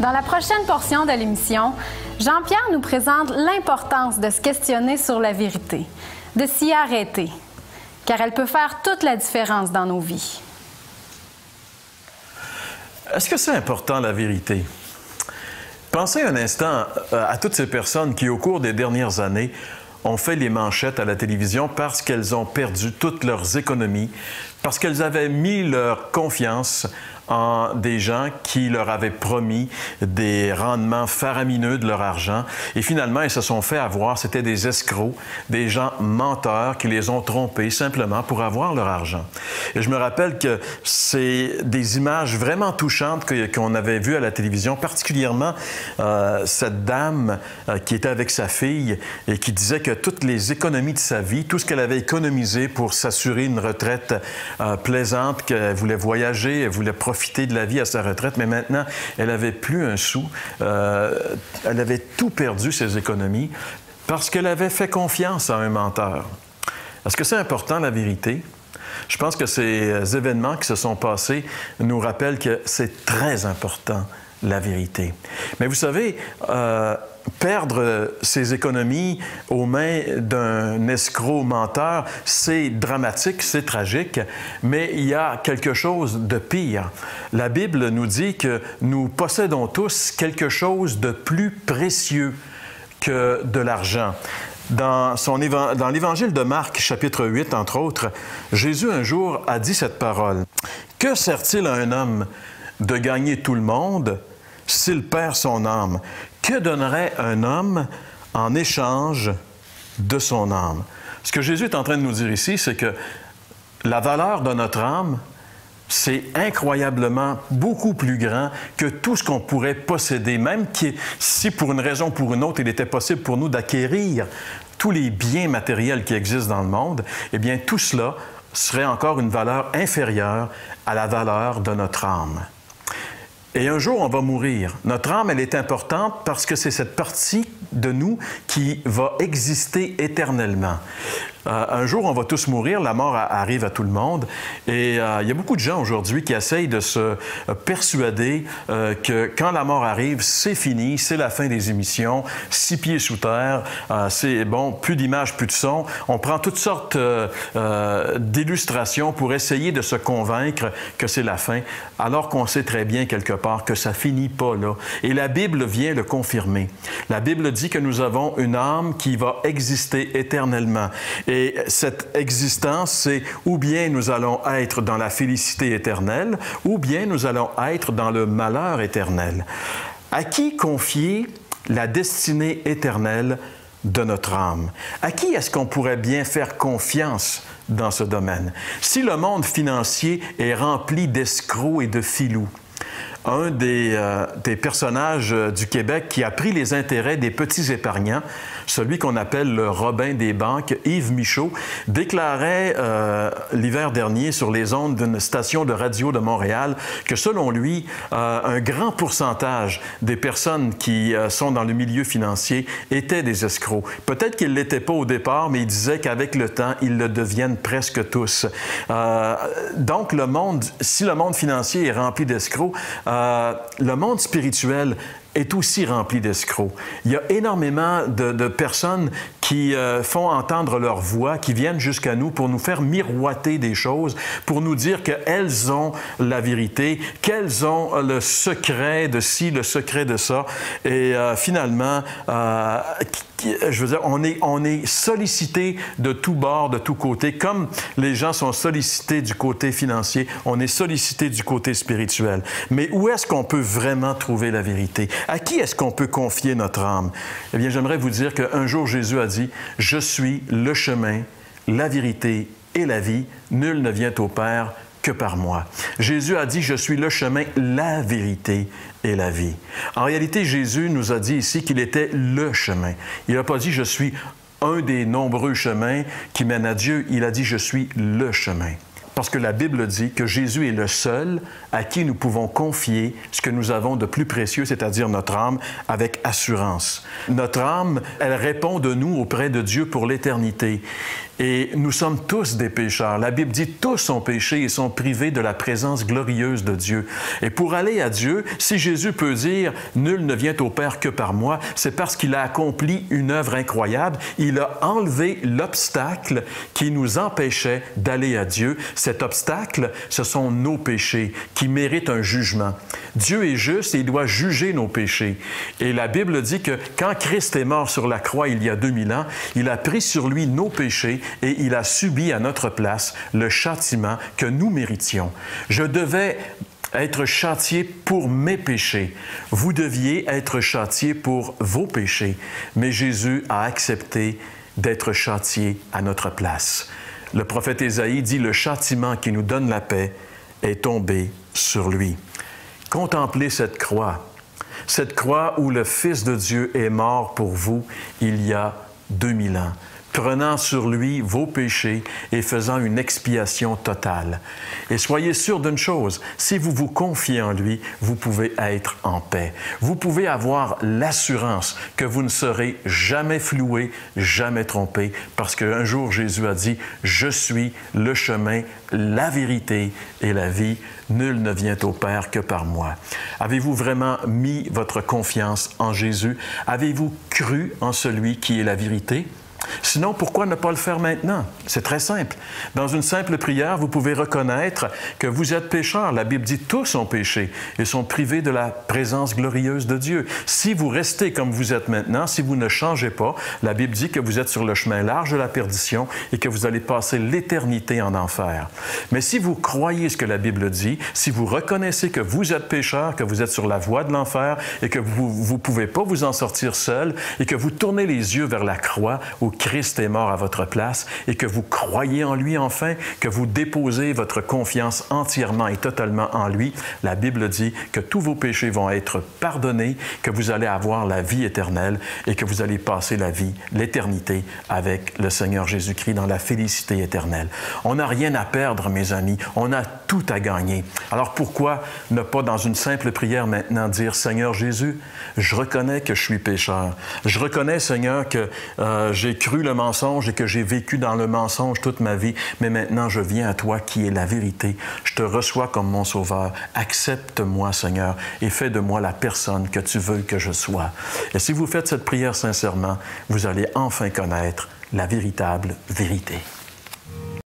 Dans la prochaine portion de l'émission, Jean-Pierre nous présente l'importance de se questionner sur la vérité, de s'y arrêter, car elle peut faire toute la différence dans nos vies. Est-ce que c'est important, la vérité? Pensez un instant à toutes ces personnes qui, au cours des dernières années, ont fait les manchettes à la télévision parce qu'elles ont perdu toutes leurs économies, parce qu'elles avaient mis leur confiance en des gens qui leur avaient promis des rendements faramineux de leur argent. Et finalement, ils se sont fait avoir. C'était des escrocs, des gens menteurs qui les ont trompés simplement pour avoir leur argent. Et je me rappelle que c'est des images vraiment touchantes qu'on avait vues à la télévision, particulièrement cette dame qui était avec sa fille et qui disait que toutes les économies de sa vie, tout ce qu'elle avait économisé pour s'assurer une retraite plaisante, qu'elle voulait voyager, elle voulait profiter de la vie à sa retraite, mais maintenant, elle n'avait plus un sou. Elle avait tout perdu, ses économies, parce qu'elle avait fait confiance à un menteur. Est-ce que c'est important, la vérité? Je pense que ces événements qui se sont passés nous rappellent que c'est très important, la vérité. Mais vous savez, perdre ses économies aux mains d'un escroc menteur, c'est dramatique, c'est tragique, mais il y a quelque chose de pire. La Bible nous dit que nous possédons tous quelque chose de plus précieux que de l'argent. Dans l'Évangile de Marc, chapitre 8, entre autres, Jésus un jour a dit cette parole. « Que sert-il à un homme de gagner tout le monde s'il perd son âme? Que donnerait un homme en échange de son âme? » Ce que Jésus est en train de nous dire ici, c'est que la valeur de notre âme, c'est incroyablement beaucoup plus grand que tout ce qu'on pourrait posséder, même si pour une raison ou pour une autre, il était possible pour nous d'acquérir tous les biens matériels qui existent dans le monde, eh bien tout cela serait encore une valeur inférieure à la valeur de notre âme. Et un jour, on va mourir. Notre âme, elle est importante parce que c'est cette partie de nous qui va exister éternellement. Un jour, on va tous mourir, la mort arrive à tout le monde. Et il y a beaucoup de gens aujourd'hui qui essayent de se persuader que quand la mort arrive, c'est fini, c'est la fin des émissions, 6 pieds sous terre, c'est bon, plus d'images, plus de son. On prend toutes sortes d'illustrations pour essayer de se convaincre que c'est la fin, alors qu'on sait très bien quelque part que ça finit pas là. Et la Bible vient le confirmer. La Bible dit que nous avons une âme qui va exister éternellement. Et cette existence, c'est ou bien nous allons être dans la félicité éternelle, ou bien nous allons être dans le malheur éternel. À qui confier la destinée éternelle de notre âme? À qui est-ce qu'on pourrait bien faire confiance dans ce domaine? Si le monde financier est rempli d'escrocs et de filous, un des personnages du Québec qui a pris les intérêts des petits épargnants, celui qu'on appelle le Robin des banques, Yves Michaud, déclarait l'hiver dernier sur les ondes d'une station de radio de Montréal que selon lui, un grand pourcentage des personnes qui sont dans le milieu financier étaient des escrocs. Peut-être qu'ils ne l'étaient pas au départ, mais il disait qu'avec le temps, ils le deviennent presque tous. Donc, si le monde financier est rempli d'escrocs, le monde spirituel est aussi rempli d'escrocs. Il y a énormément de personnes qui font entendre leur voix, qui viennent jusqu'à nous pour nous faire miroiter des choses, pour nous dire qu'elles ont la vérité, qu'elles ont le secret de ci, le secret de ça. Et finalement, je veux dire, on est sollicité de tous bords, de tous côtés. Comme les gens sont sollicités du côté financier, on est sollicité du côté spirituel. Mais où est-ce qu'on peut vraiment trouver la vérité? À qui est-ce qu'on peut confier notre âme? Eh bien, j'aimerais vous dire qu'un jour, Jésus a dit « Je suis le chemin, la vérité et la vie. Nul ne vient au Père que par moi. » Jésus a dit « Je suis le chemin, la vérité et la vie. » En réalité, Jésus nous a dit ici qu'il était le chemin. Il n'a pas dit « Je suis un des nombreux chemins qui mènent à Dieu. » Il a dit « Je suis le chemin. » Parce que la Bible dit que Jésus est le seul à qui nous pouvons confier ce que nous avons de plus précieux, c'est-à-dire notre âme, avec assurance. Notre âme, elle répond de nous auprès de Dieu pour l'éternité. Et nous sommes tous des pécheurs. La Bible dit tous ont péché et sont privés de la présence glorieuse de Dieu. Et pour aller à Dieu, si Jésus peut dire « Nul ne vient au Père que par moi », c'est parce qu'il a accompli une œuvre incroyable. Il a enlevé l'obstacle qui nous empêchait d'aller à Dieu. Cet obstacle, ce sont nos péchés qui méritent un jugement. Dieu est juste et il doit juger nos péchés. Et la Bible dit que quand Christ est mort sur la croix il y a 2000 ans, il a pris sur lui nos péchés et il a subi à notre place le châtiment que nous méritions. Je devais être châtié pour mes péchés. Vous deviez être châtié pour vos péchés. Mais Jésus a accepté d'être châtié à notre place. Le prophète Ésaïe dit « Le châtiment qui nous donne la paix est tombé sur lui. » Contemplez cette croix où le Fils de Dieu est mort pour vous il y a 2000 ans, prenant sur lui vos péchés et faisant une expiation totale. Et soyez sûrs d'une chose, si vous vous confiez en lui, vous pouvez être en paix. Vous pouvez avoir l'assurance que vous ne serez jamais floué, jamais trompé, parce qu'un jour Jésus a dit « Je suis le chemin, la vérité et la vie. Nul ne vient au Père que par moi. » Avez-vous vraiment mis votre confiance en Jésus? Avez-vous cru en celui qui est la vérité? Sinon, pourquoi ne pas le faire maintenant? C'est très simple. Dans une simple prière, vous pouvez reconnaître que vous êtes pécheurs. La Bible dit « Tous ont péché et sont privés de la présence glorieuse de Dieu. » Si vous restez comme vous êtes maintenant, si vous ne changez pas, la Bible dit que vous êtes sur le chemin large de la perdition et que vous allez passer l'éternité en enfer. Mais si vous croyez ce que la Bible dit, si vous reconnaissez que vous êtes pécheur, que vous êtes sur la voie de l'enfer et que vous ne pouvez pas vous en sortir seul et que vous tournez les yeux vers la croix où Christ est mort à votre place et que vous croyez en lui enfin, que vous déposez votre confiance entièrement et totalement en lui, la Bible dit que tous vos péchés vont être pardonnés, que vous allez avoir la vie éternelle et que vous allez passer la vie, l'éternité avec le Seigneur Jésus-Christ dans la félicité éternelle. On n'a rien à perdre, mes amis. On a tout à gagner. Alors pourquoi ne pas, dans une simple prière maintenant, dire « Seigneur Jésus, je reconnais que je suis pécheur. Je reconnais, Seigneur, que j'ai cru le mensonge et que j'ai vécu dans le mensonge toute ma vie, mais maintenant je viens à toi qui est la vérité. Je te reçois comme mon sauveur. Accepte-moi, Seigneur, et fais de moi la personne que tu veux que je sois. » Et si vous faites cette prière sincèrement, vous allez enfin connaître la véritable vérité.